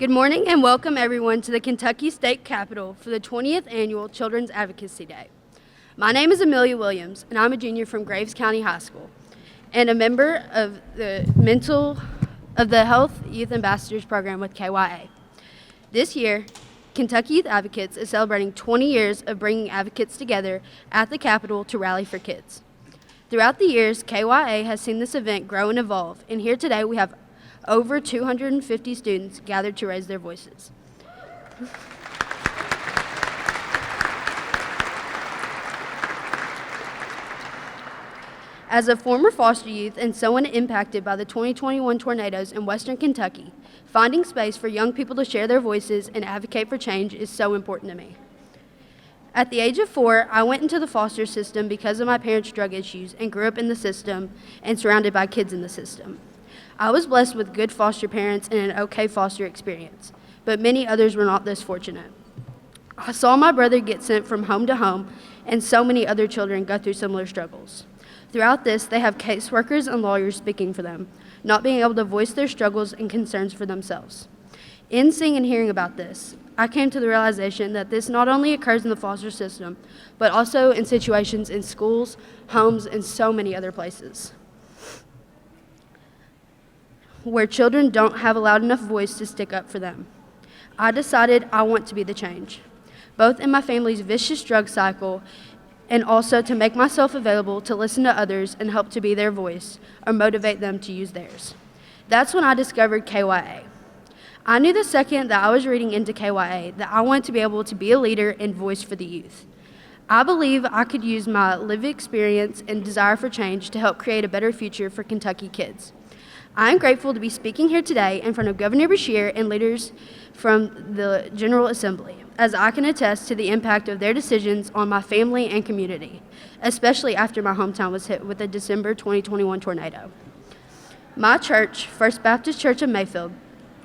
Good morning and welcome everyone to the Kentucky State Capitol for the 20th Annual Children's Advocacy Day. My name is Amelia Williams and I'm a junior from Graves County High School and a member of the Health Youth Ambassadors Program with KYA. This year, Kentucky Youth Advocates is celebrating 20 years of bringing advocates together at the Capitol to rally for kids. Throughout the years, KYA has seen this event grow and evolve, and here today we have over 250 students gathered to raise their voices. As a former foster youth and someone impacted by the 2021 tornadoes in Western Kentucky, finding space for young people to share their voices and advocate for change is so important to me. At the age of 4, I went into the foster system because of my parents' drug issues and grew up in the system and surrounded by kids in the system. I was blessed with good foster parents and an okay foster experience, but many others were not this fortunate. I saw my brother get sent from home to home and so many other children go through similar struggles. Throughout this, they have caseworkers and lawyers speaking for them, not being able to voice their struggles and concerns for themselves. In seeing and hearing about this, I came to the realization that this not only occurs in the foster system, but also in situations in schools, homes, and so many other places, where children don't have a loud enough voice to stick up for them. I decided I want to be the change, both in my family's vicious drug cycle and also to make myself available to listen to others and help to be their voice or motivate them to use theirs. That's when I discovered KYA. I knew the second that I was reading into KYA that I wanted to be able to be a leader and voice for the youth. I believe I could use my lived experience and desire for change to help create a better future for Kentucky kids. I am grateful to be speaking here today in front of Governor Beshear and leaders from the General Assembly, as I can attest to the impact of their decisions on my family and community, especially after my hometown was hit with the December 2021 tornado. My church, First Baptist Church of Mayfield,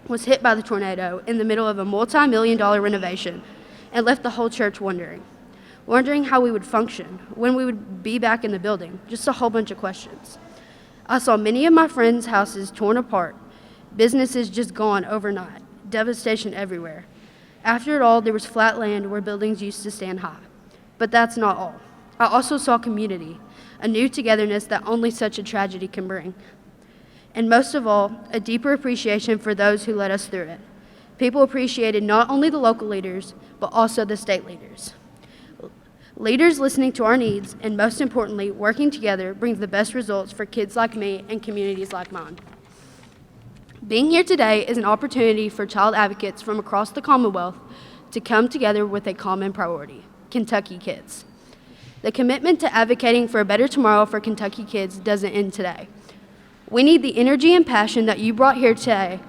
was hit by the tornado in the middle of a multi-million-dollar renovation and left the whole church wondering how we would function, when we would be back in the building, just a whole bunch of questions. I saw many of my friends' houses torn apart, businesses just gone overnight, devastation everywhere. After it all, there was flat land where buildings used to stand high. But that's not all. I also saw community, a new togetherness that only such a tragedy can bring. And most of all, a deeper appreciation for those who led us through it. People appreciated not only the local leaders, but also the state leaders. Leaders listening to our needs, and most importantly, working together brings the best results for kids like me and communities like mine. Being here today is an opportunity for child advocates from across the Commonwealth to come together with a common priority: Kentucky kids. The commitment to advocating for a better tomorrow for Kentucky kids doesn't end today. We need the energy and passion that you brought here today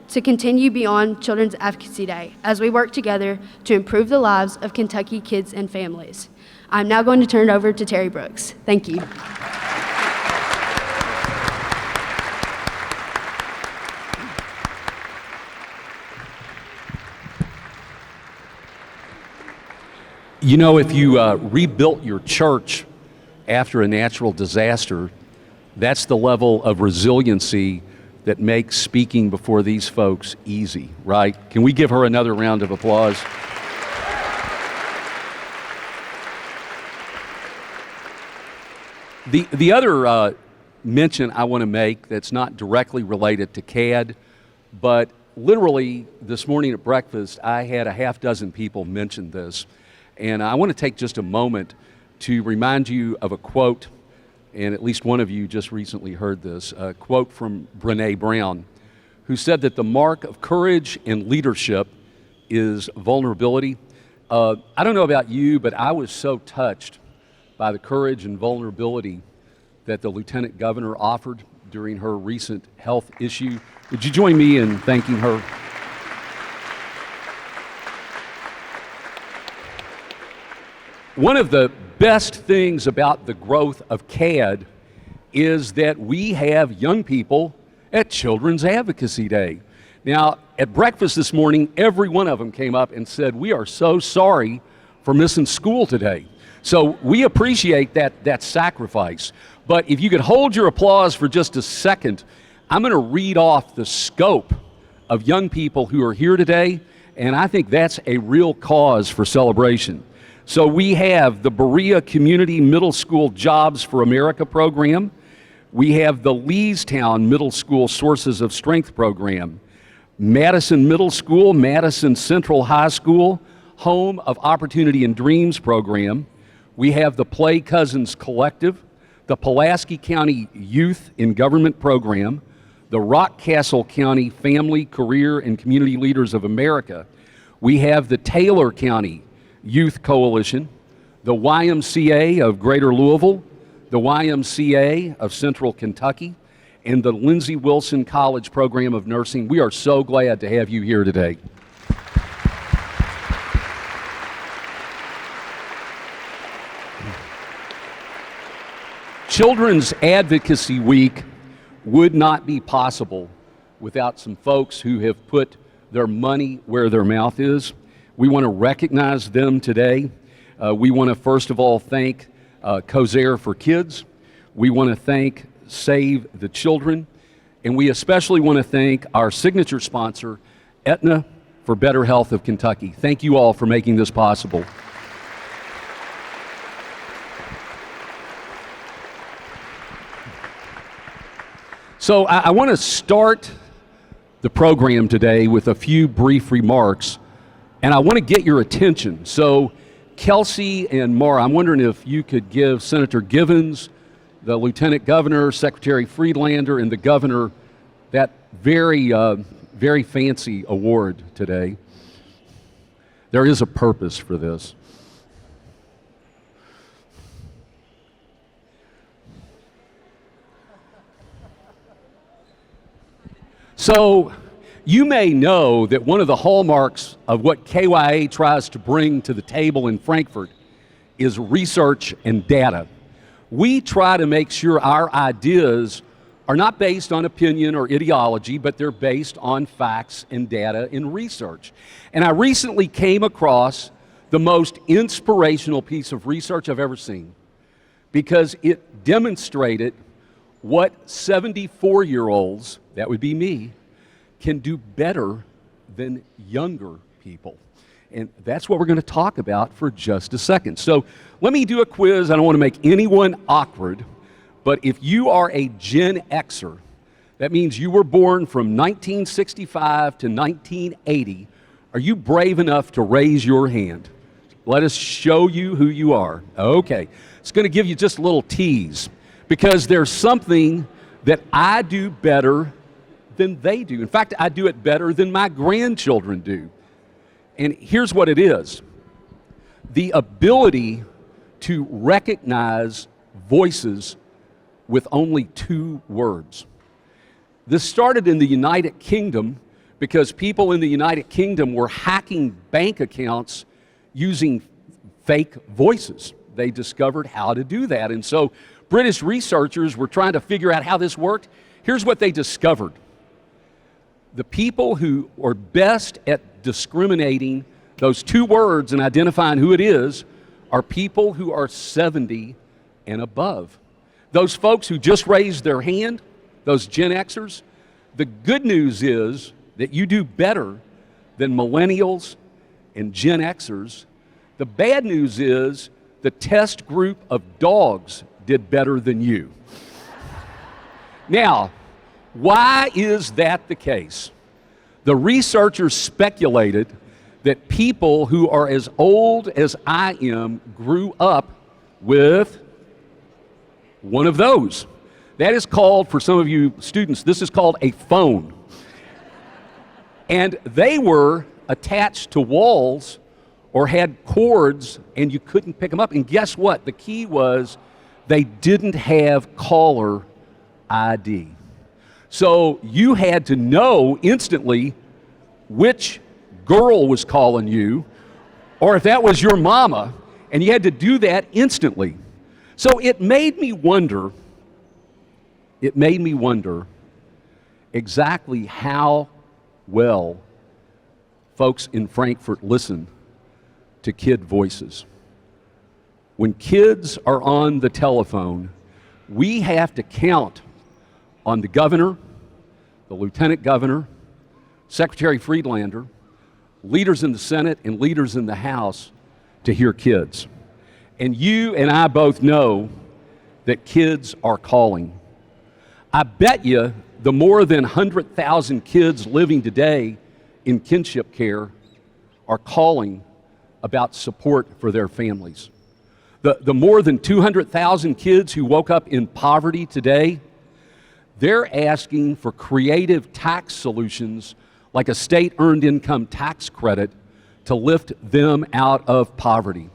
to continue beyond Children's Advocacy Day as we work together to improve the lives of Kentucky kids and families. I'm now going to turn it over to Terry Brooks. Thank you. You know, if you rebuilt your church after a natural disaster, that's the level of resiliency that makes speaking before these folks easy, right? Can we give her another round of applause? The other mention I want to make that's not directly related to CAD, but literally this morning at breakfast, I had a half dozen people mention this. And I want to take just a moment to remind you of a quote, and at least one of you just recently heard this, a quote from Brené Brown, who said that the mark of courage and leadership is vulnerability. I don't know about you, but I was so touched by the courage and vulnerability that the Lieutenant Governor offered during her recent health issue. Would you join me in thanking her? One of the best things about the growth of CAD is that we have young people at Children's Advocacy Day. Now, at breakfast this morning, every one of them came up and said, "We are so sorry for missing school today." So we appreciate that sacrifice. But if you could hold your applause for just a second, I'm going to read off the scope of young people who are here today, and I think that's a real cause for celebration. So we have the Berea Community Middle School Jobs for America program. We have the Leestown Middle School Sources of Strength program. Madison Middle School, Madison Central High School, Home of Opportunity and Dreams program. We have the Play Cousins Collective, the Pulaski County Youth in Government program, the Rockcastle County Family, Career, and Community Leaders of America. We have the Taylor County Youth Coalition, the YMCA of Greater Louisville, the YMCA of Central Kentucky, and the Lindsey Wilson College Program of Nursing. We are so glad to have you here today. Children's Advocacy Week would not be possible without some folks who have put their money where their mouth is. We want to recognize them today. We want to first of all thank Moser for Kids. We want to thank Save the Children. And we especially want to thank our signature sponsor, Aetna for Better Health of Kentucky. Thank you all for making this possible. So I want to start the program today with a few brief remarks, and I want to get your attention. So Kelsey and Mara, I'm wondering if you could give Senator Givens, the Lieutenant Governor, Secretary Friedlander, and the Governor that very fancy award today. There is a purpose for this. So you may know that one of the hallmarks of what KYA tries to bring to the table in Frankfort is research and data. We try to make sure our ideas are not based on opinion or ideology, but they're based on facts and data and research. And I recently came across the most inspirational piece of research I've ever seen, because it demonstrated what 74-year-olds, that would be me, can do better than younger people. And that's what we're going to talk about for just a second. So let me do a quiz. I don't want to make anyone awkward, but if you are a Gen Xer, that means you were born from 1965 to 1980, are you brave enough to raise your hand? Let us show you who you are. Okay. It's going to give you just a little tease, because there's something that I do better than they do. In fact, I do it better than my grandchildren do. And here's what it is: the ability to recognize voices with only 2 words. This started in the United Kingdom because people in the United Kingdom were hacking bank accounts using fake voices. They discovered how to do that. And so British researchers were trying to figure out how this worked. Here's what they discovered. The people who are best at discriminating those 2 words and identifying who it is are people who are 70 and above. Those folks who just raised their hand, those Gen Xers, the good news is that you do better than millennials and Gen Xers. The bad news is the test group of dogs did better than you. Now, why is that the case? The researchers speculated that people who are as old as I am grew up with one of those. That is called, for some of you students, this is called a phone. And they were attached to walls or had cords, and you couldn't pick them up. And guess what? The key was they didn't have caller ID. So you had to know instantly which girl was calling you, or if that was your mama, and you had to do that instantly. So it made me wonder exactly how well folks in Frankfort listen to kid voices. When kids are on the telephone, we have to count on the governor, the lieutenant governor, Secretary Friedlander, leaders in the Senate and leaders in the House to hear kids. And you and I both know that kids are calling. I bet you the more than 100,000 kids living today in kinship care are calling about support for their families. The more than 200,000 kids who woke up in poverty today, they're asking for creative tax solutions like a state earned income tax credit to lift them out of poverty.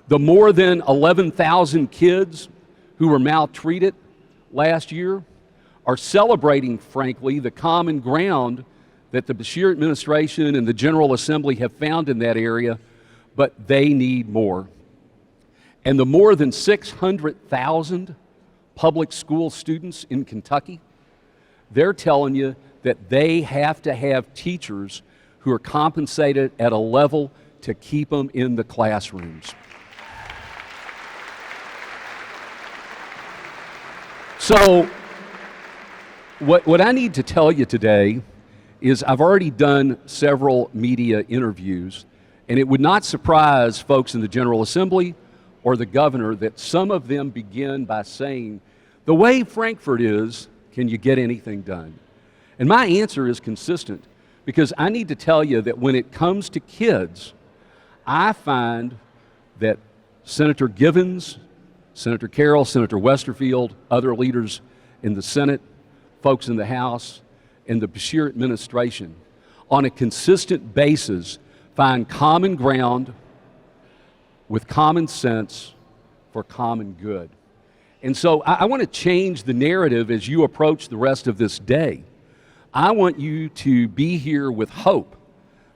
The more than 11,000 kids who were maltreated last year are celebrating, frankly, the common ground that the Beshear administration and the General Assembly have found in that area, but they need more. And the more than 600,000 public school students in Kentucky, they're telling you that they have to have teachers who are compensated at a level to keep them in the classrooms. So, what I need to tell you today is I've already done several media interviews, and it would not surprise folks in the General Assembly or the governor that some of them begin by saying, the way Frankfort is, can you get anything done? And my answer is consistent, because I need to tell you that when it comes to kids, I find that Senator Givens, Senator Carroll, Senator Westerfield, other leaders in the Senate, folks in the House, and the Beshear administration, on a consistent basis, find common ground with common sense for common good. And so I want to change the narrative as you approach the rest of this day. I want you to be here with hope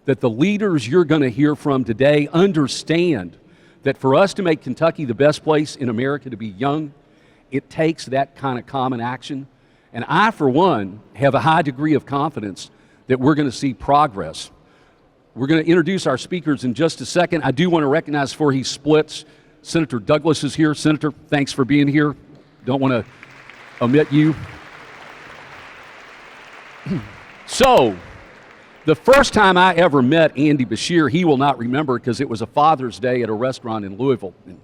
that the leaders you're going to hear from today understand that for us to make Kentucky the best place in America to be young, it takes that kind of common action. And I, for one, have a high degree of confidence that we're going to see progress. We're going to introduce our speakers in just a second. I do want to recognize before he splits, Senator Douglas is here. Senator, thanks for being here. Don't want to omit you. So, the first time I ever met Andy Beshear, he will not remember because it was a Father's Day at a restaurant in Louisville. And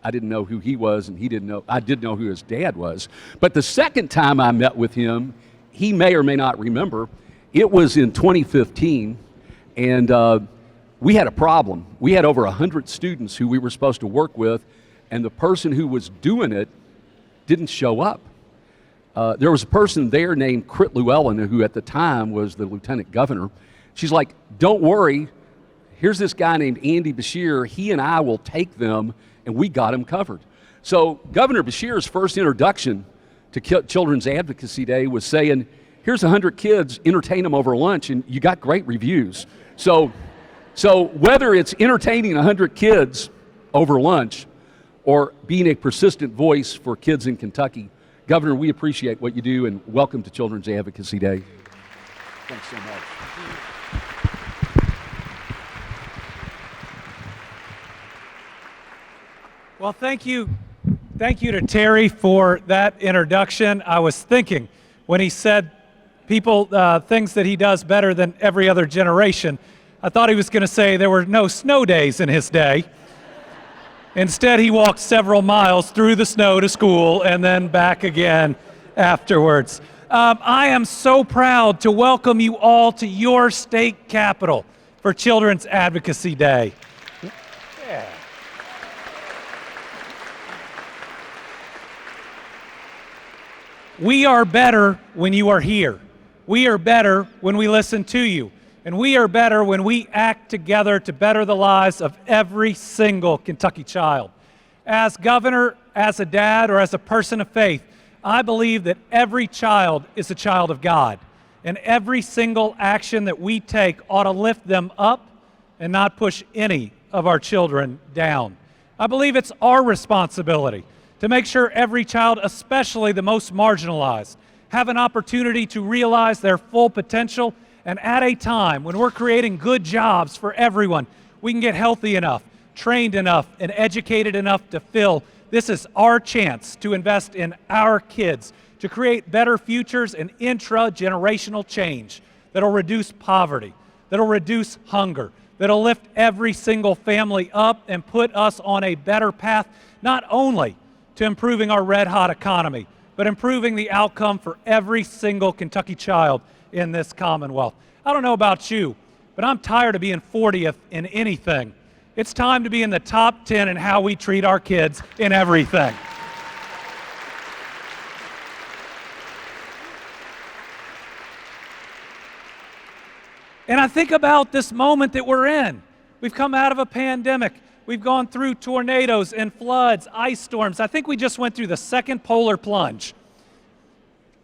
I didn't know who he was, and he didn't know. I did know who his dad was. But the second time I met with him, he may or may not remember. It was in 2015, and we had a problem. We had over 100 students who we were supposed to work with, and the person who was doing it didn't show up. There was a person there named Crit Llewellyn, who at the time was the lieutenant governor. She's like, don't worry, here's this guy named Andy Beshear. He and I will take them, and we got him covered. So Governor Beshear's first introduction to Children's Advocacy Day was saying, here's 100 kids, entertain them over lunch, and you got great reviews. So whether it's entertaining 100 kids over lunch or being a persistent voice for kids in Kentucky, Governor, we appreciate what you do, and welcome to Children's Advocacy Day. Thanks so much. Well, thank you to Terry for that introduction. I was thinking when he said things that he does better than every other generation, I thought he was going to say there were no snow days in his day. Instead, he walked several miles through the snow to school and then back again afterwards. I am so proud to welcome you all to your state capitol for Children's Advocacy Day. Yeah. We are better when you are here. We are better when we listen to you. And we are better when we act together to better the lives of every single Kentucky child. As governor, as a dad, or as a person of faith, I believe that every child is a child of God. And every single action that we take ought to lift them up and not push any of our children down. I believe it's our responsibility to make sure every child, especially the most marginalized, have an opportunity to realize their full potential. And at a time when we're creating good jobs for everyone, we can get healthy enough, trained enough, and educated enough to fill. This is our chance to invest in our kids, to create better futures and intra-generational change. that'll reduce poverty, that'll reduce hunger, that'll lift every single family up and put us on a better path, not only to improving our red-hot economy, but improving the outcome for every single Kentucky child in this Commonwealth. I don't know about you, but I'm tired of being 40th in anything. It's time to be in the top 10 in how we treat our kids in everything. And I think about this moment that we're in. We've come out of a pandemic. We've gone through tornadoes and floods, ice storms. I think we just went through the second polar plunge.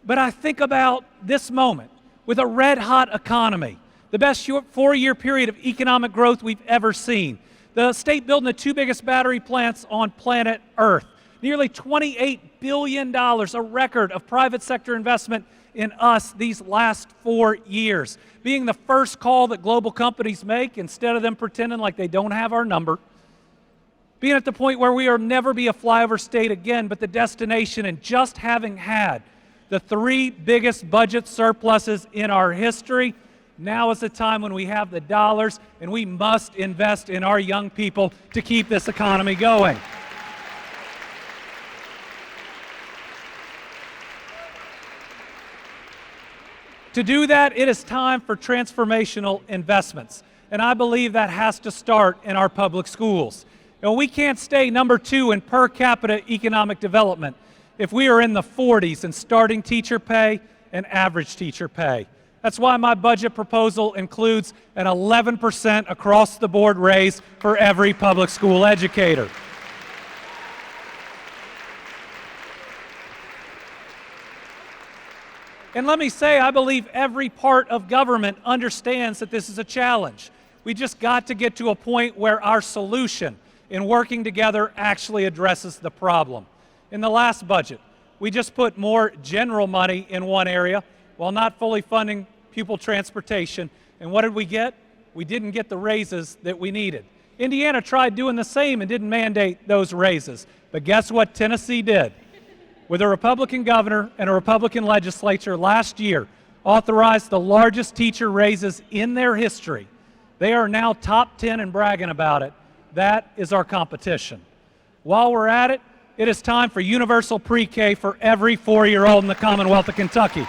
But I think about this moment with a red-hot economy, the best 4-year period of economic growth we've ever seen, the state building the 2 biggest battery plants on planet Earth, nearly $28 billion, a record of private sector investment in us these last 4 years, being the first call that global companies make instead of them pretending like they don't have our number, being at the point where we will never be a flyover state again, but the destination, and just having had the 3 biggest budget surpluses in our history. Now is the time when we have the dollars, and we must invest in our young people to keep this economy going. To do that, it is time for transformational investments, and I believe that has to start in our public schools. We can't stay number 2 in per capita economic development if we are in the 40s in starting teacher pay and average teacher pay. That's why my budget proposal includes an 11% across-the-board raise for every public school educator. And let me say, I believe every part of government understands that this is a challenge. We just got to get to a point where our solution in working together actually addresses the problem. In the last budget, we just put more general money in one area while not fully funding pupil transportation. And what did we get? We didn't get the raises that we needed. Indiana tried doing the same and didn't mandate those raises. But guess what Tennessee did? With a Republican governor and a Republican legislature last year, authorized the largest teacher raises in their history. They are now top 10 and bragging about it. That is our competition. While we're at it, it is time for universal pre-K for every 4-year-old in the Commonwealth of Kentucky.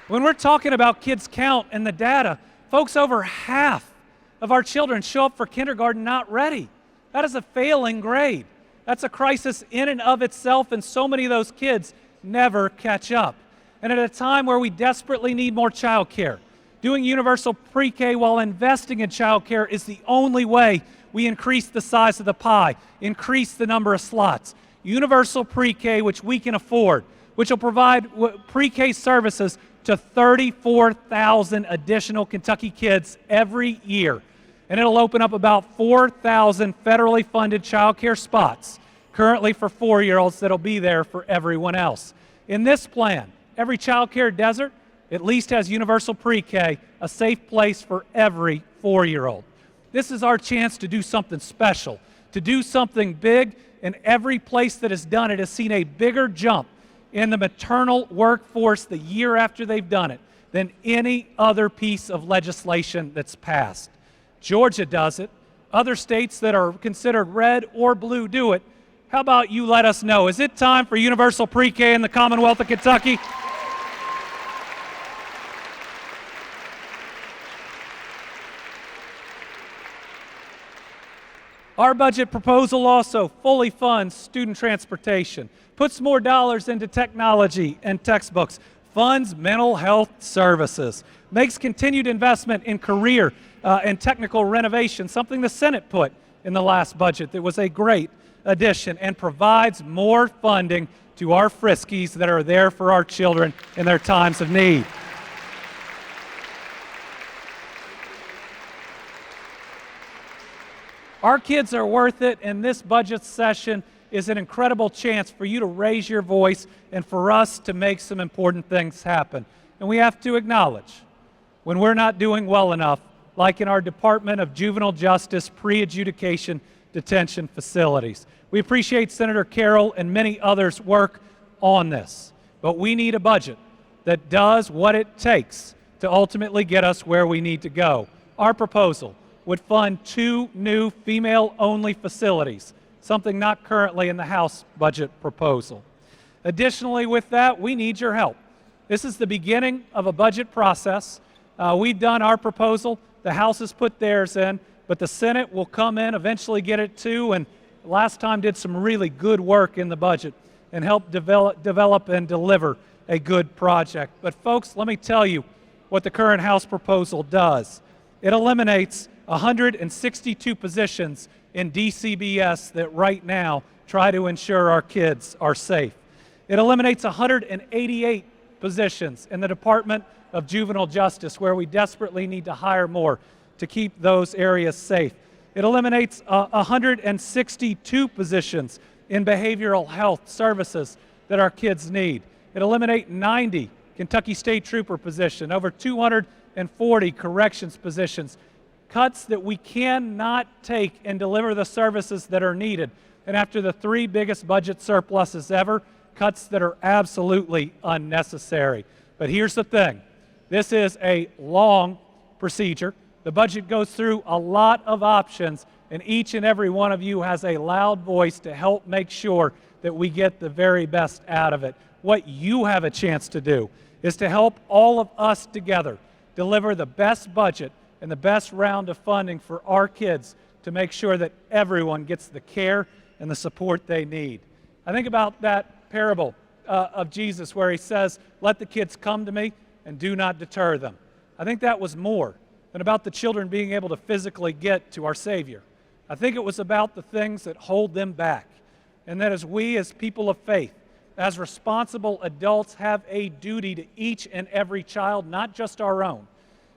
When we're talking about kids count and the data, folks, over half of our children show up for kindergarten not ready. That is a failing grade. That's a crisis in and of itself, and so many of those kids never catch up. And at a time where we desperately need more child care, doing universal pre-K while investing in child care is the only way we increase the size of the pie, increase the number of slots. Universal pre-K, which we can afford, which will provide pre-K services to 34,000 additional Kentucky kids every year. And it'll open up about 4,000 federally funded child care spots, currently for 4-year-olds, that'll be there for everyone else. In this plan, every child care desert at least has universal pre-K, a safe place for every 4-year-old. This is our chance to do something special, to do something big, and every place that has done it has seen a bigger jump in the maternal workforce the year after they've done it than any other piece of legislation that's passed. Georgia does it. Other states that are considered red or blue do it. How about you let us know? Is it time for universal pre-K in the Commonwealth of Kentucky? Our budget proposal also fully funds student transportation, puts more dollars into technology and textbooks, funds mental health services, makes continued investment in career and technical renovation, something the Senate put in the last budget that was a great addition, and provides more funding to our Friskies that are there for our children in their times of need. Our kids are worth it, and this budget session is an incredible chance for you to raise your voice and for us to make some important things happen. And we have to acknowledge when we're not doing well enough, like in our Department of Juvenile Justice pre-adjudication detention facilities. We appreciate Senator Carroll and many others' work on this, but we need a budget that does what it takes to ultimately get us where we need to go. Our proposal would fund 2 new female-only facilities, something not currently in the House budget proposal. Additionally, with that, we need your help. This is the beginning of a budget process. We've done our proposal. The House has put theirs in, but the Senate will come in, eventually get it too, and last time did some really good work in the budget and help develop and deliver a good project. But folks, let me tell you what the current House proposal does. It eliminates 162 positions in DCBS that right now try to ensure our kids are safe. It eliminates 188 positions in the Department of Juvenile Justice, where we desperately need to hire more to keep those areas safe. It eliminates 162 positions in behavioral health services that our kids need. It eliminates 90 Kentucky State Trooper positions, over 240 corrections positions, cuts that we cannot take and deliver the services that are needed. And after the 3 biggest budget surpluses ever, cuts that are absolutely unnecessary. But here's the thing. This is a long procedure. The budget goes through a lot of options, and each and every one of you has a loud voice to help make sure that we get the very best out of it. What you have a chance to do is to help all of us together deliver the best budget and the best round of funding for our kids to make sure that everyone gets the care and the support they need. I think about that parable of Jesus where he says, "Let the kids come to me and do not deter them." I think that was more than about the children being able to physically get to our Savior. I think it was about the things that hold them back, and that as we as people of faith, as responsible adults, have a duty to each and every child, not just our own,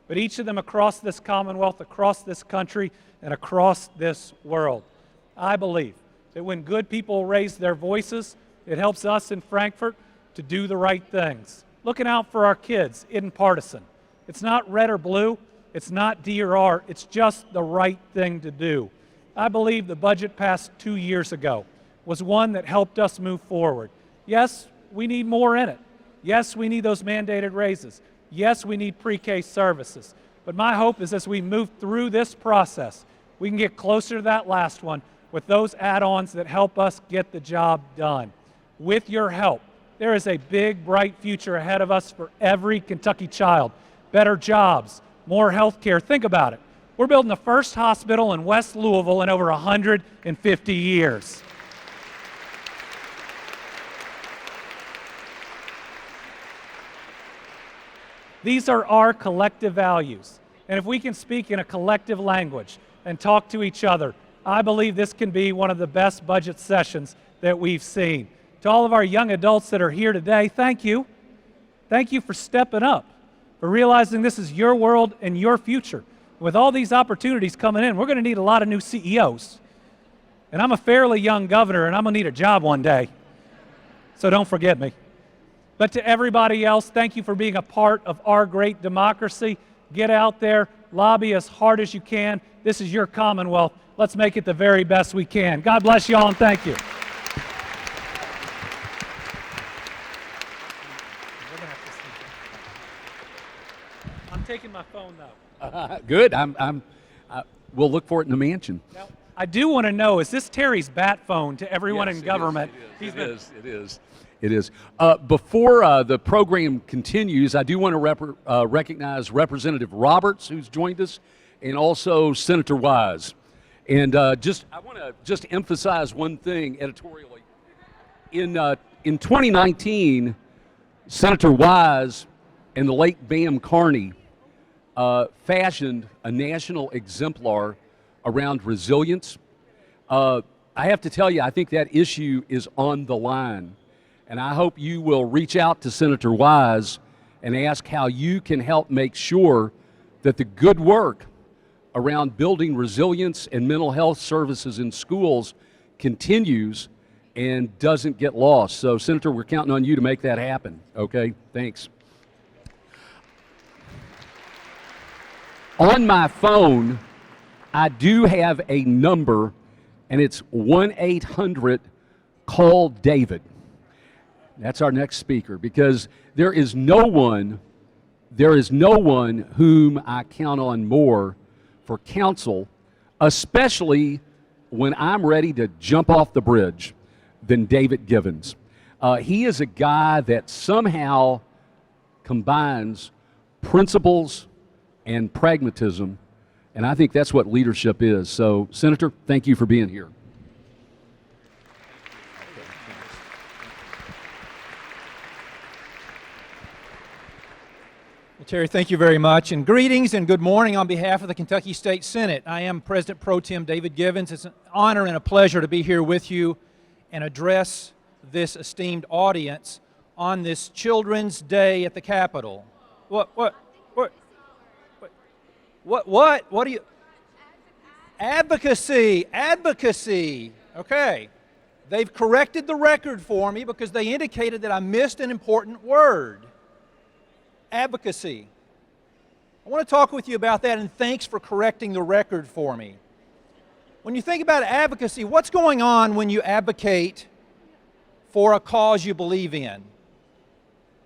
but each of them across this Commonwealth, across this country, and across this world. I believe that when good people raise their voices, it helps us in Frankfort to do the right things. Looking out for our kids isn't partisan. It's not red or blue. It's not D or R. It's just the right thing to do. I believe the budget passed 2 years ago was one that helped us move forward. Yes, we need more in it. Yes, we need those mandated raises. Yes, we need pre-K services. But my hope is as we move through this process, we can get closer to that last one with those add-ons that help us get the job done. With your help, there is a big, bright future ahead of us for every Kentucky child. Better jobs, more health care. Think about it. We're building the first hospital in West Louisville in over 150 years. These are our collective values. And if we can speak in a collective language and talk to each other, I believe this can be one of the best budget sessions that we've seen. To all of our young adults that are here today, thank you. Thank you for stepping up, for realizing this is your world and your future. With all these opportunities coming in, we're going to need a lot of new CEOs. And I'm a fairly young governor, and I'm going to need a job one day. So don't forget me. But to everybody else, thank you for being a part of our great democracy. Get out there, lobby as hard as you can. This is your Commonwealth. Let's make it the very best we can. God bless you all, and thank you. I'm taking my phone, though. Good. We'll look for it in the mansion. Now, I do want to know, is this Terry's bat phone to everyone in government? It is. Before the program continues, I do want to recognize Representative Roberts, who's joined us, and also Senator Wise. And I want to just emphasize one thing editorially. In 2019, Senator Wise and the late Bam Carney fashioned a national exemplar around resilience. I have to tell you, I think that issue is on the line. And I hope you will reach out to Senator Wise and ask how you can help make sure that the good work around building resilience and mental health services in schools continues and doesn't get lost. So, Senator, we're counting on you to make that happen. Okay? Thanks. On my phone, I do have a number and it's 1-800-CALL-DAVID. That's our next speaker, because there is no one whom I count on more for counsel, especially when I'm ready to jump off the bridge, than David Givens. He is a guy that somehow combines principles and pragmatism, and I think that's what leadership is. So, Senator, thank you for being here. Well, Terry, thank you very much, and greetings and good morning on behalf of the Kentucky State Senate. I am President Pro Tem David Givens. It's an honor and a pleasure to be here with you and address this esteemed audience on this Children's Day at the Capitol. What do you... Advocacy. Okay. They've corrected the record for me because they indicated that I missed an important word. Advocacy. I want to talk with you about that, and thanks for correcting the record for me. When you think about advocacy, what's going on when you advocate for a cause you believe in?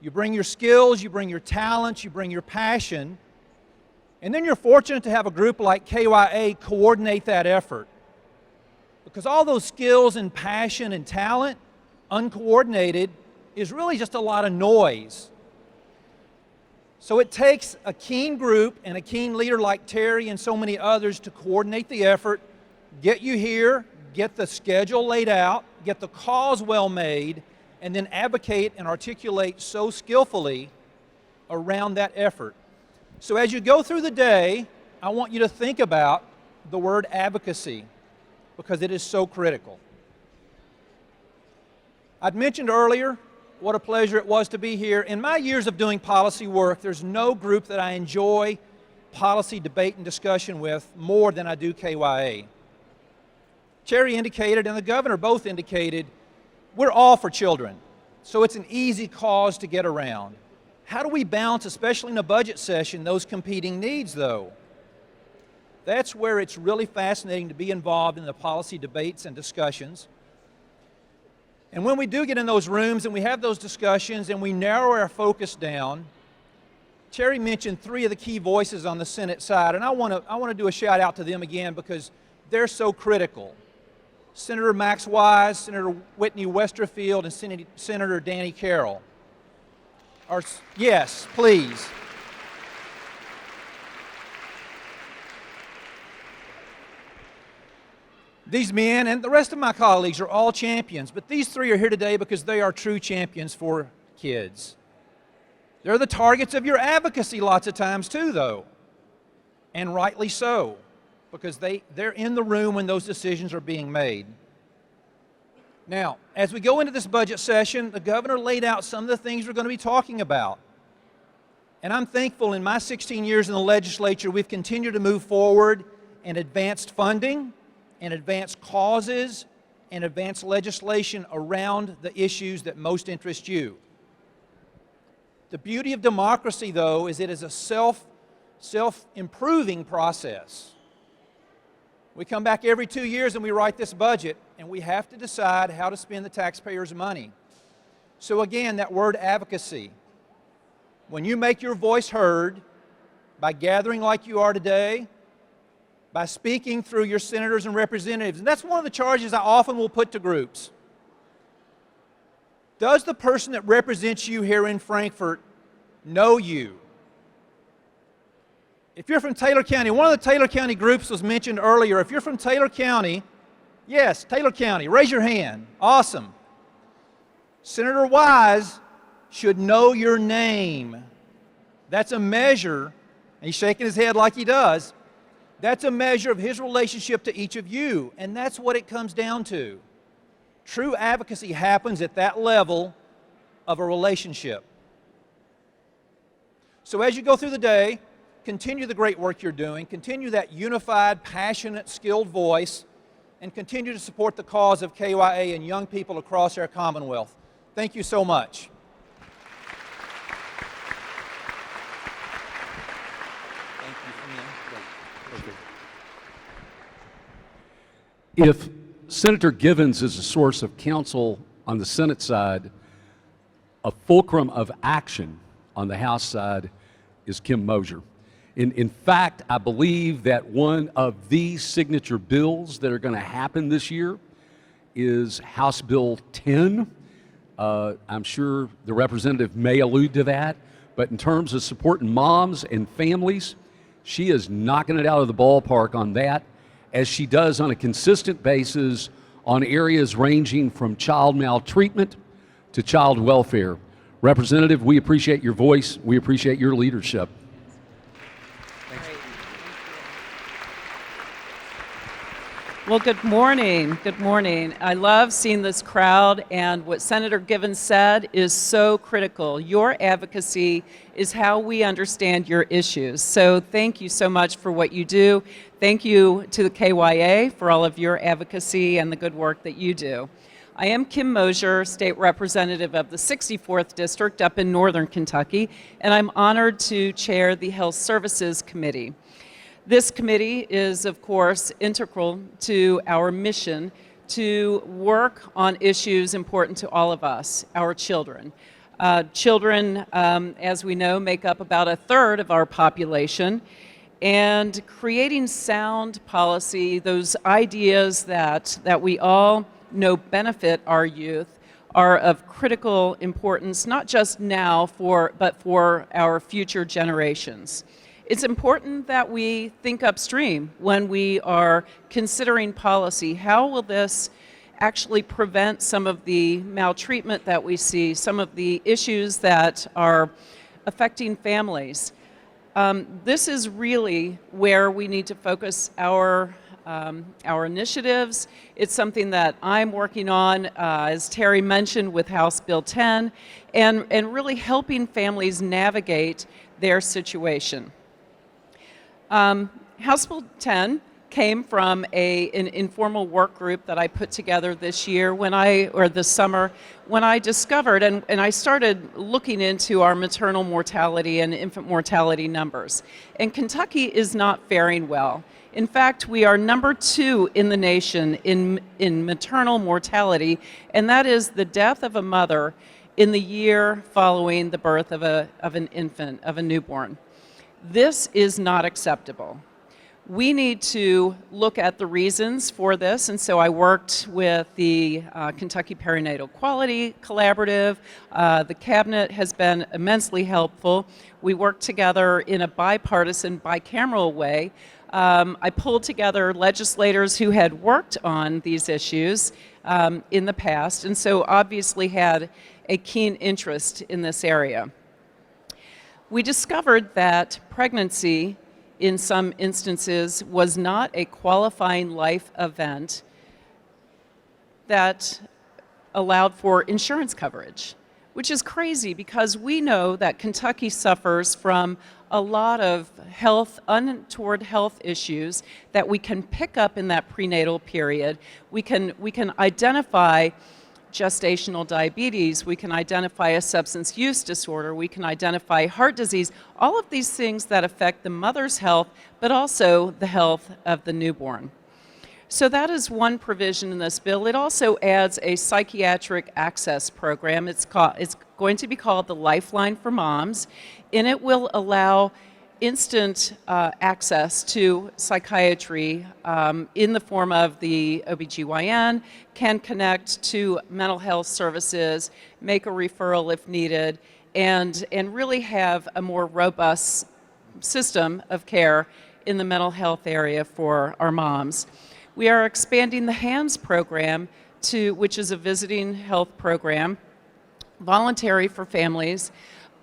You bring your skills, you bring your talents, you bring your passion, and then you're fortunate to have a group like KYA coordinate that effort. Because all those skills and passion and talent, uncoordinated, is really just a lot of noise. So it takes a keen group and a keen leader like Terry and so many others to coordinate the effort, get you here, get the schedule laid out, get the cause well made, and then advocate and articulate so skillfully around that effort. So as you go through the day, I want you to think about the word advocacy, because it is so critical. I'd mentioned earlier what a pleasure it was to be here. In my years of doing policy work, there's no group that I enjoy policy debate and discussion with more than I do KYA. Terry indicated and the governor both indicated we're all for children, so it's an easy cause to get around. How do we balance, especially in a budget session, those competing needs, though? That's where it's really fascinating to be involved in the policy debates and discussions. And when we do get in those rooms and we have those discussions and we narrow our focus down, Terry mentioned three of the key voices on the Senate side, and I want to do a shout out to them again because they're so critical. Senator Max Wise, Senator Whitney Westerfield, and Senator Danny Carroll. Yes, please. These men and the rest of my colleagues are all champions, but these three are here today because they are true champions for kids. They're the targets of your advocacy lots of times too, though, and rightly so, because they're in the room when those decisions are being made. Now, as we go into this budget session, the governor laid out some of the things we're going to be talking about. And I'm thankful in my 16 years in the legislature, we've continued to move forward in advanced funding, and advance causes, and advance legislation around the issues that most interest you. The beauty of democracy, though, is it is a self-improving process. We come back every 2 years and we write this budget, and we have to decide how to spend the taxpayers' money. So again, that word advocacy. When you make your voice heard by gathering like you are today, by speaking through your senators and representatives. And that's one of the charges I often will put to groups. Does the person that represents you here in Frankfort know you? If you're from Taylor County, one of the Taylor County groups was mentioned earlier. If you're from Taylor County, yes, Taylor County, raise your hand. Awesome. Senator Wise should know your name. That's a measure, and he's shaking his head like he does. That's a measure of his relationship to each of you, and that's what it comes down to. True advocacy happens at that level of a relationship. So as you go through the day, continue the great work you're doing, continue that unified, passionate, skilled voice, and continue to support the cause of KYA and young people across our Commonwealth. Thank you so much. If Senator Givens is a source of counsel on the Senate side, a fulcrum of action on the House side is Kim Moser. In fact, I believe that one of these signature bills that are going to happen this year is House Bill 10. I'm sure the representative may allude to that, but in terms of supporting moms and families, she is knocking it out of the ballpark on that, as she does on a consistent basis on areas ranging from child maltreatment to child welfare. Representative, we appreciate your voice. We appreciate your leadership. Well, good morning. Good morning. I love seeing this crowd, and what Senator Givens said is so critical. Your advocacy is how we understand your issues. So thank you so much for what you do. Thank you to the KYA for all of your advocacy and the good work that you do. I am Kim Moser, State Representative of the 64th District up in Northern Kentucky, and I'm honored to chair the Health Services Committee. This committee is, of course, integral to our mission to work on issues important to all of us, our children. Children, as we know, make up about a third of our population, and creating sound policy, those ideas that we all know benefit our youth, are of critical importance, not just now, but for our future generations. It's important that we think upstream when we are considering policy. How will this actually prevent some of the maltreatment that we see, some of the issues that are affecting families? This is really where we need to focus our initiatives. It's something that I'm working on, as Terry mentioned, with House Bill 10, and really helping families navigate their situation. House Bill 10 came from an informal work group that I put together this year this summer, when I discovered and I started looking into our maternal mortality and infant mortality numbers. And Kentucky is not faring well. In fact, we are number 2 in the nation in maternal mortality, and that is the death of a mother in the year following the birth of an infant, of a newborn. This is not acceptable. We need to look at the reasons for this, and so I worked with the Kentucky Perinatal Quality Collaborative. The cabinet has been immensely helpful. We worked together in a bipartisan, bicameral way. I pulled together legislators who had worked on these issues in the past, and so obviously had a keen interest in this area. We discovered that pregnancy, in some instances, was not a qualifying life event that allowed for insurance coverage, which is crazy because we know that Kentucky suffers from a lot of untoward health issues that we can pick up in that prenatal period. We can identify gestational diabetes, we can identify a substance use disorder, we can identify heart disease, all of these things that affect the mother's health, but also the health of the newborn. So that is one provision in this bill. It also adds a psychiatric access program. It's going to be called the Lifeline for Moms, and it will allow instant access to psychiatry in the form of the OBGYN, can connect to mental health services, make a referral if needed, and really have a more robust system of care in the mental health area for our moms. We are expanding the HANDS program, which is a visiting health program, voluntary for families,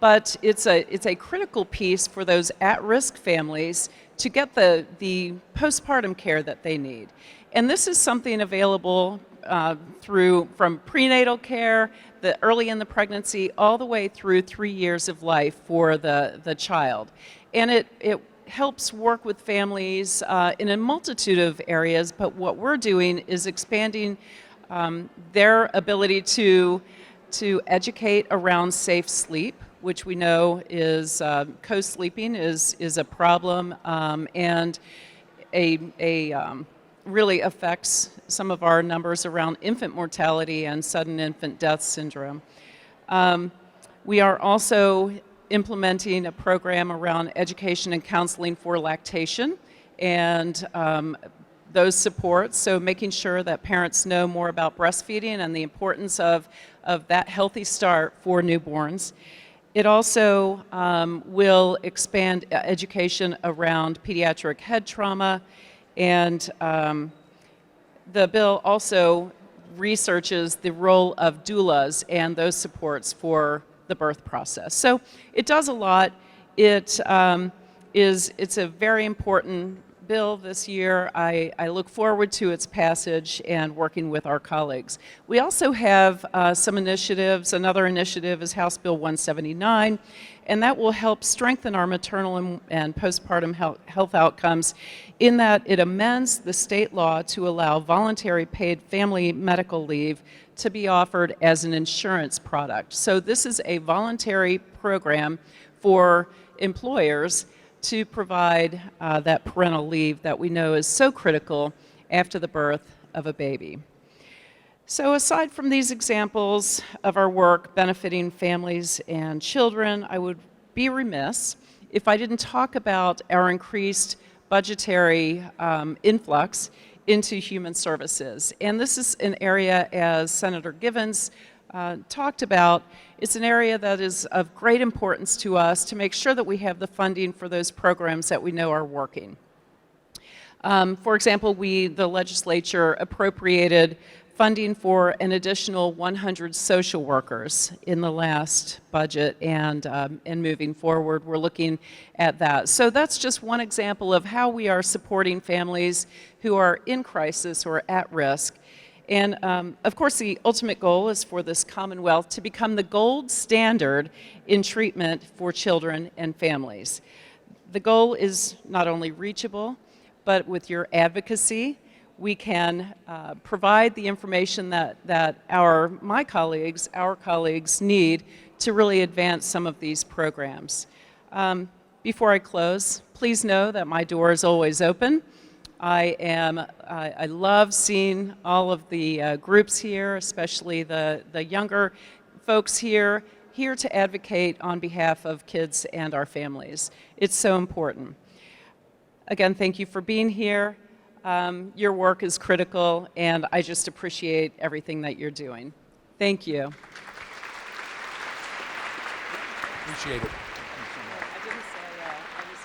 but it's a critical piece for those at-risk families to get the postpartum care that they need. And this is something available from prenatal care, early in the pregnancy, all the way through 3 years of life for the child. And it helps work with families in a multitude of areas, but what we're doing is expanding their ability to educate around safe sleep, which we know is co-sleeping is a problem, and a really affects some of our numbers around infant mortality and sudden infant death syndrome. We are also implementing a program around education and counseling for lactation and those supports, so making sure that parents know more about breastfeeding and the importance of that healthy start for newborns. It also will expand education around pediatric head trauma, and the bill also researches the role of doulas and those supports for the birth process. So it does a lot. It's a very important bill this year. I look forward to its passage and working with our colleagues. We also have some initiatives. Another initiative is House Bill 179, and that will help strengthen our maternal and postpartum health outcomes in that it amends the state law to allow voluntary paid family medical leave to be offered as an insurance product. So this is a voluntary program for employers to provide that parental leave that we know is so critical after the birth of a baby. So aside from these examples of our work benefiting families and children, I would be remiss if I didn't talk about our increased budgetary influx into human services. And this is an area, as Senator Givens talked about, it's an area that is of great importance to us to make sure that we have the funding for those programs that we know are working. For example, the legislature appropriated funding for an additional 100 social workers in the last budget, and moving forward, we're looking at that. So that's just one example of how we are supporting families who are in crisis or at risk. And of course, the ultimate goal is for this Commonwealth to become the gold standard in treatment for children and families. The goal is not only reachable, but with your advocacy, we can provide the information that my colleagues, our colleagues need to really advance some of these programs. Before I close, please know that my door is always open. I love seeing all of the groups here, especially the younger folks here to advocate on behalf of kids and our families. It's so important. Again, thank you for being here. Your work is critical, and I just appreciate everything that you're doing. Thank you. Appreciate it. I didn't say I was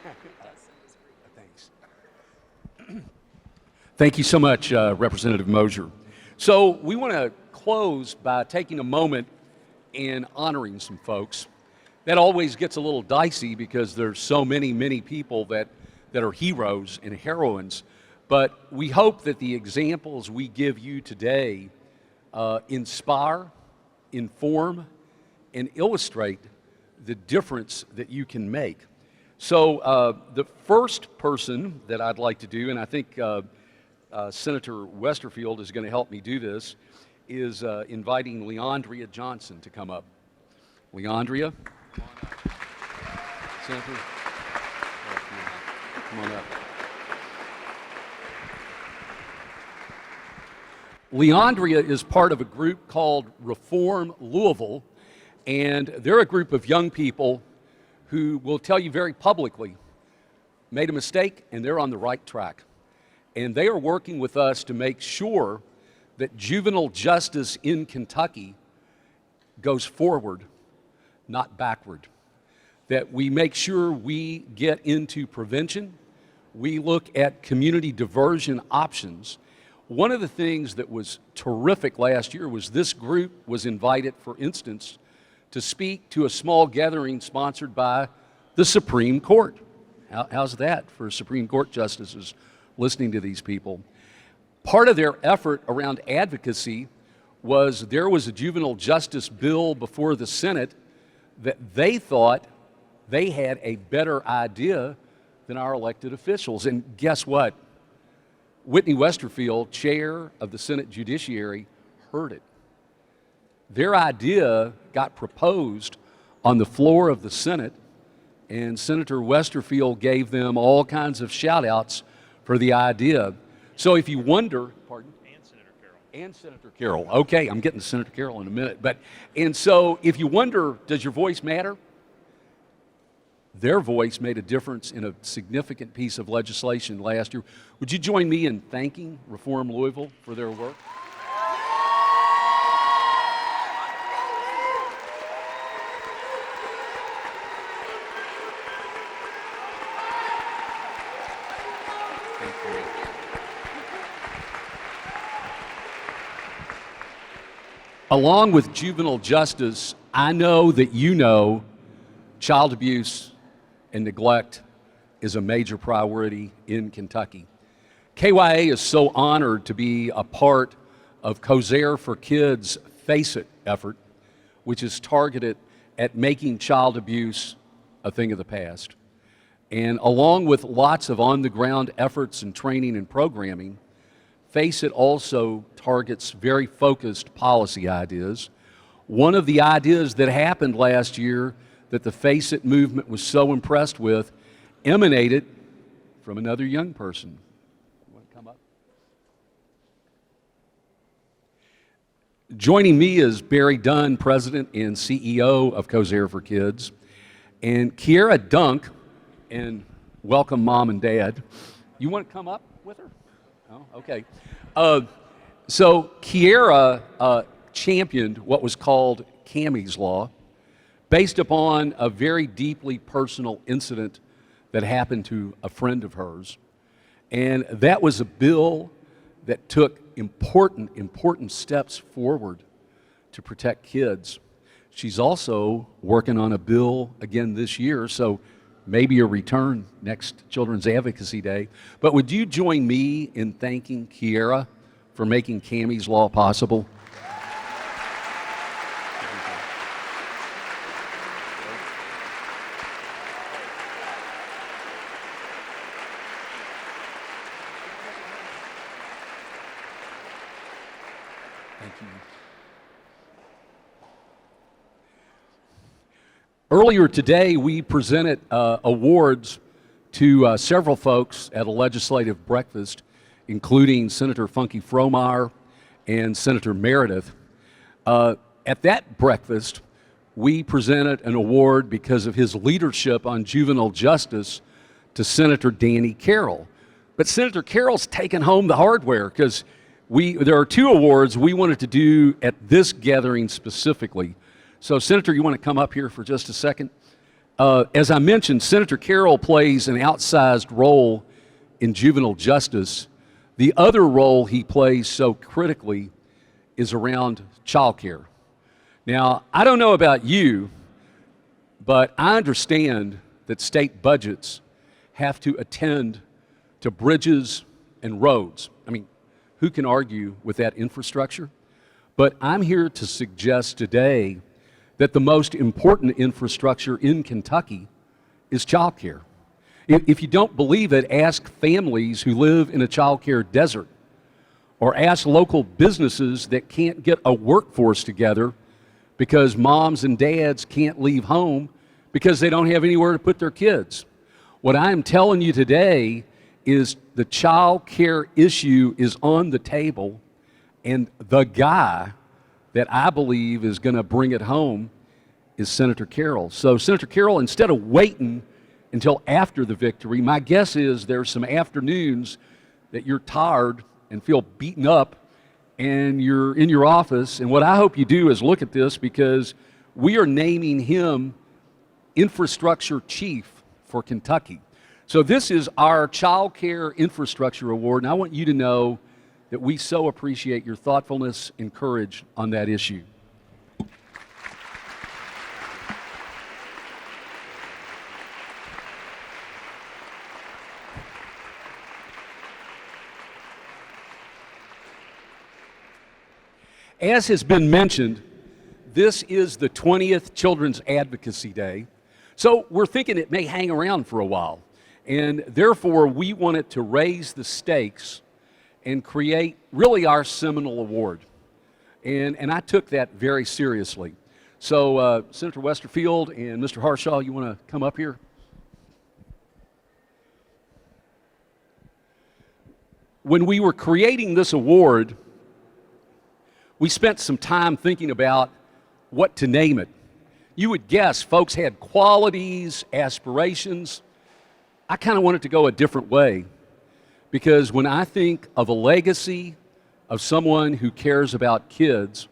here. Thanks. Thank you so much, Representative Moser. So we want to close by taking a moment and honoring some folks. That always gets a little dicey because there's so many people that are heroes and heroines. But we hope that the examples we give you today inspire, inform, and illustrate the difference that you can make. So the first person that I'd like to do, and I think Senator Westerfield is going to help me do this, is inviting Leandria Johnson to come up. Leandria, come on up. Senator, come on up. Leandria is part of a group called Reform Louisville, and they're a group of young people who will tell you very publicly, made a mistake and they're on the right track. And they are working with us to make sure that juvenile justice in Kentucky goes forward, not backward. That we make sure we get into prevention, we look at community diversion options. One of the things that was terrific last year was this group was invited, for instance, to speak to a small gathering sponsored by the Supreme Court. How's that for Supreme Court justices listening to these people? Part of their effort around advocacy was there was a juvenile justice bill before the Senate that they thought they had a better idea than our elected officials. And guess what? Whitney Westerfield, chair of the Senate Judiciary, heard it. Their idea got proposed on the floor of the Senate, and Senator Westerfield gave them all kinds of shout-outs for the idea. So if you wonder, pardon? And Senator Carroll. Okay, I'm getting to Senator Carroll in a minute. And so if you wonder, does your voice matter? Their voice made a difference in a significant piece of legislation last year. Would you join me in thanking Reform Louisville for their work? Along with juvenile justice, I know that you know child abuse and neglect is a major priority in Kentucky. KYA is so honored to be a part of Moser for Kids' Face It effort, which is targeted at making child abuse a thing of the past. And along with lots of on-the-ground efforts and training and programming, Face It also targets very focused policy ideas. One of the ideas that happened last year that the Face It movement was so impressed with emanated from another young person. You want to come up? Joining me is Barry Dunn, President and CEO of Moser for Kids, and Kiera Dunk, and welcome Mom and Dad. You want to come up with her? Oh, okay. So Kiera championed what was called Cammie's Law, based upon a very deeply personal incident that happened to a friend of hers. And that was a bill that took important steps forward to protect kids. She's also working on a bill again this year, so maybe a return next Children's Advocacy Day. But would you join me in thanking Kiera for making Cammie's Law possible? Thank you. Earlier today, we presented awards to several folks at a legislative breakfast, including Senator Funky Fromeyer and Senator Meredith. At that breakfast, we presented an award because of his leadership on juvenile justice to Senator Danny Carroll. But Senator Carroll's taken home the hardware because there are two awards we wanted to do at this gathering specifically. So, Senator, you want to come up here for just a second? As I mentioned, Senator Carroll plays an outsized role in juvenile justice. The other role he plays so critically is around child care. Now, I don't know about you, but I understand that state budgets have to attend to bridges and roads. I mean, who can argue with that infrastructure? But I'm here to suggest today that the most important infrastructure in Kentucky is child care. If you don't believe it, ask families who live in a child care desert, or ask local businesses that can't get a workforce together because moms and dads can't leave home because they don't have anywhere to put their kids. What I'm telling you today is the child care issue is on the table, and the guy that I believe is going to bring it home is Senator Carroll. So Senator Carroll, instead of waiting until after the victory, my guess is there's some afternoons that you're tired and feel beaten up and you're in your office, and what I hope you do is look at this, because we are naming him Infrastructure Chief for Kentucky. So this is our Child Care Infrastructure Award, and I want you to know that we so appreciate your thoughtfulness and courage on that issue. As has been mentioned, this is the 20th Children's Advocacy Day, so we're thinking it may hang around for a while, and therefore we wanted to raise the stakes and create really our seminal award. And I took that very seriously. So Senator Westerfield and Mr. Harshaw, you want to come up here? When we were creating this award, we spent some time thinking about what to name it. You would guess folks had qualities, aspirations. I kind of wanted to go a different way, because when I think of a legacy of someone who cares about kids,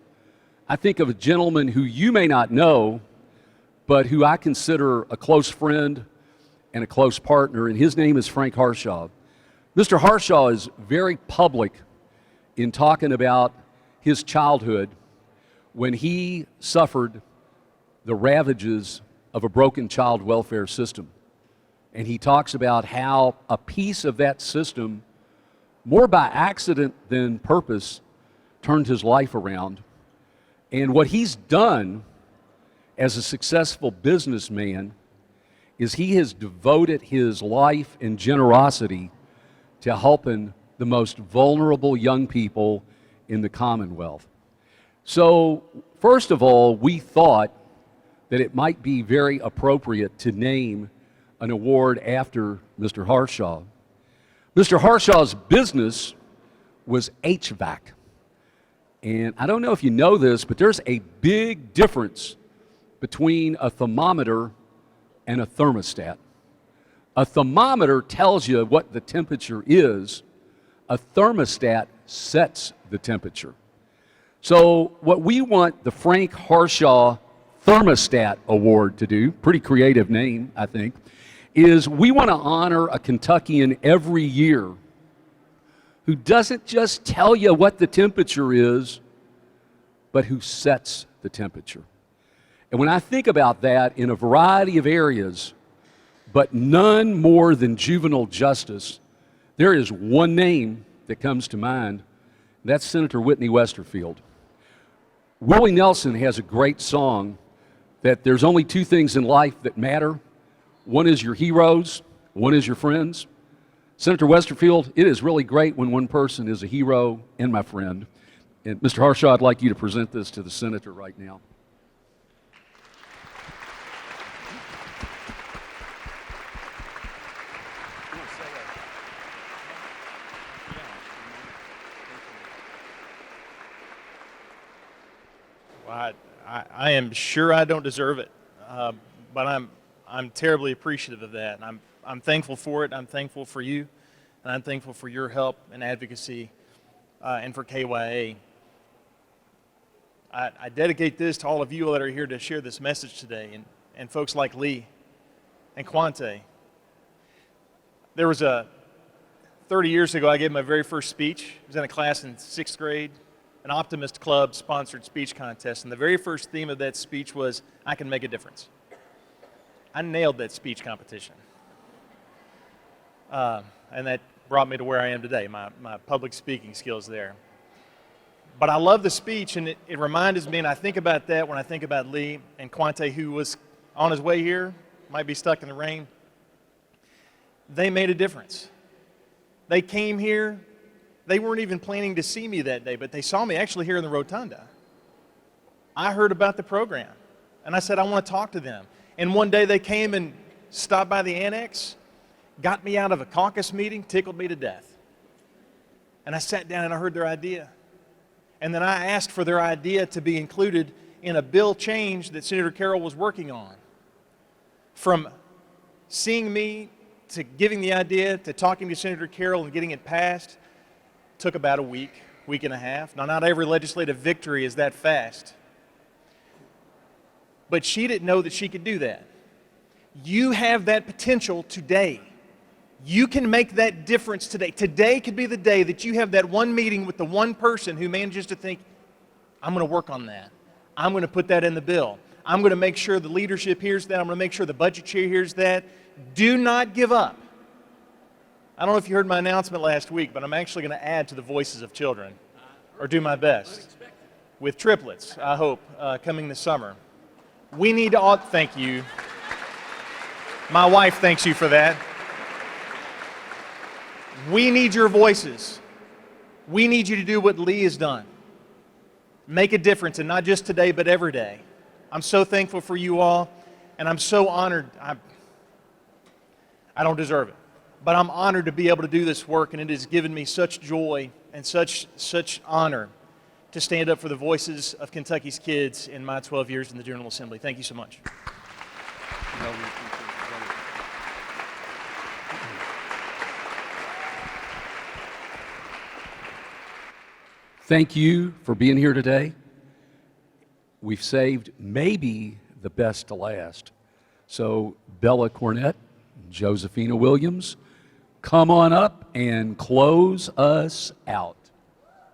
I think of a gentleman who you may not know, but who I consider a close friend and a close partner, and his name is Frank Harshaw. Mr. Harshaw is very public in talking about his childhood when he suffered the ravages of a broken child welfare system. And he talks about how a piece of that system, more by accident than purpose, turned his life around. And what he's done as a successful businessman is he has devoted his life and generosity to helping the most vulnerable young people in the Commonwealth. So, first of all, we thought that it might be very appropriate to name an award after Mr. Harshaw. Mr. Harshaw's business was HVAC. And I don't know if you know this, but there's a big difference between a thermometer and a thermostat. A thermometer tells you what the temperature is. A thermostat sets the temperature. So what we want the Frank Harshaw Thermostat Award to do, pretty creative name, I think, is we want to honor a Kentuckian every year who doesn't just tell you what the temperature is, but who sets the temperature. And when I think about that in a variety of areas, but none more than juvenile justice, there is one name that comes to mind. That's Senator Whitney Westerfield. Willie Nelson has a great song that there's only two things in life that matter. One is your heroes, one is your friends. Senator Westerfield, it is really great when one person is a hero and my friend. And Mr. Harshaw, I'd like you to present this to the senator right now. Well, I am sure I don't deserve it, but I'm terribly appreciative of that, and I'm thankful for it. I'm thankful for you, and I'm thankful for your help and advocacy, and for KYA. I dedicate this to all of you that are here to share this message today, and folks like Lee and Quante. There was 30 years ago, I gave my very first speech. I was in a class in 6th grade, an Optimist Club sponsored speech contest, and the very first theme of that speech was, I can make a difference. I nailed that speech competition. And that brought me to where I am today, my public speaking skills there. But I love the speech, and it reminded me, and I think about that when I think about Lee and Quante, who was on his way here, might be stuck in the rain. They made a difference. They came here. They weren't even planning to see me that day, but they saw me actually here in the rotunda. I heard about the program, and I said, I want to talk to them. And one day they came and stopped by the annex, got me out of a caucus meeting, tickled me to death. And I sat down and I heard their idea. And then I asked for their idea to be included in a bill change that Senator Carroll was working on. From seeing me to giving the idea to talking to Senator Carroll and getting it passed took about a week and a half. Now, not every legislative victory is that fast. But she didn't know that she could do that. You have that potential today. You can make that difference today. Today could be the day that you have that one meeting with the one person who manages to think, I'm going to work on that. I'm going to put that in the bill. I'm going to make sure the leadership hears that. I'm going to make sure the budget chair hears that. Do not give up. I don't know if you heard my announcement last week, but I'm actually going to add to the voices of children, or do my best, with triplets, I hope, coming this summer. We need to, thank you. My wife thanks you for that. We need your voices. We need you to do what Lee has done. Make a difference, and not just today, but every day. I'm so thankful for you all, and I'm so honored. I don't deserve it. but I'm honored to be able to do this work, and it has given me such joy and such honor to stand up for the voices of Kentucky's kids in my 12 years in the General Assembly. Thank you so much. Thank you for being here today. We've saved maybe the best to last. So Bella Cornett, Josephina Williams, come on up and close us out.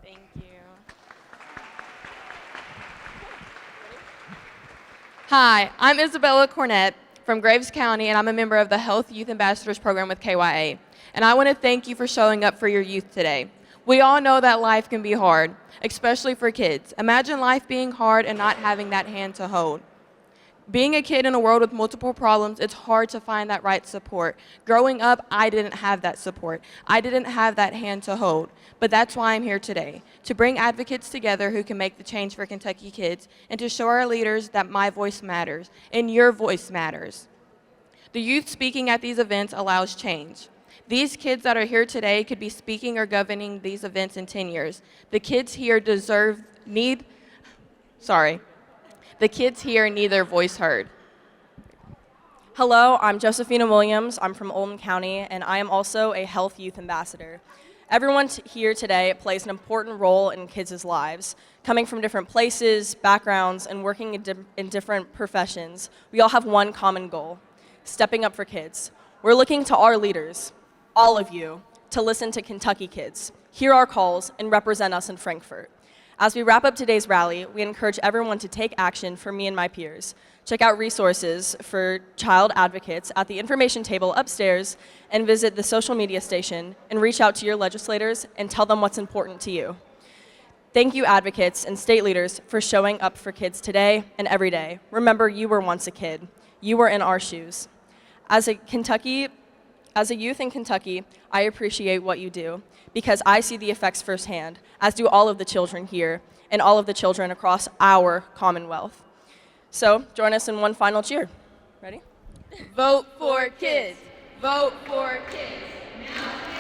Thank you. Hi, I'm Isabella Cornett from Graves County, and I'm a member of the Health Youth Ambassadors Program with KYA. And I want to thank you for showing up for your youth today. We all know that life can be hard, especially for kids. Imagine life being hard and not having that hand to hold. Being a kid in a world with multiple problems, it's hard to find that right support. Growing up, I didn't have that support. I didn't have that hand to hold. But that's why I'm here today, to bring advocates together who can make the change for Kentucky kids and to show our leaders that my voice matters and your voice matters. The youth speaking at these events allows change. These kids that are here today could be speaking or governing these events in 10 years. The kids here need their voice heard. Hello, I'm Josephina Williams. I'm from Oldham County, and I am also a Health Youth Ambassador. Everyone here today plays an important role in kids' lives. Coming from different places, backgrounds, and working in different professions, we all have one common goal: stepping up for kids. We're looking to our leaders, all of you, to listen to Kentucky kids, hear our calls, and represent us in Frankfort. As we wrap up today's rally, we encourage everyone to take action for me and my peers. Check out resources for child advocates at the information table upstairs, and visit the social media station and reach out to your legislators and tell them what's important to you. Thank you, advocates and state leaders, for showing up for kids today and every day. Remember, you were once a kid. You were in our shoes. As a youth in Kentucky, I appreciate what you do because I see the effects firsthand, as do all of the children here and all of the children across our Commonwealth. So join us in one final cheer. Ready? Vote for kids. Vote for kids. Now.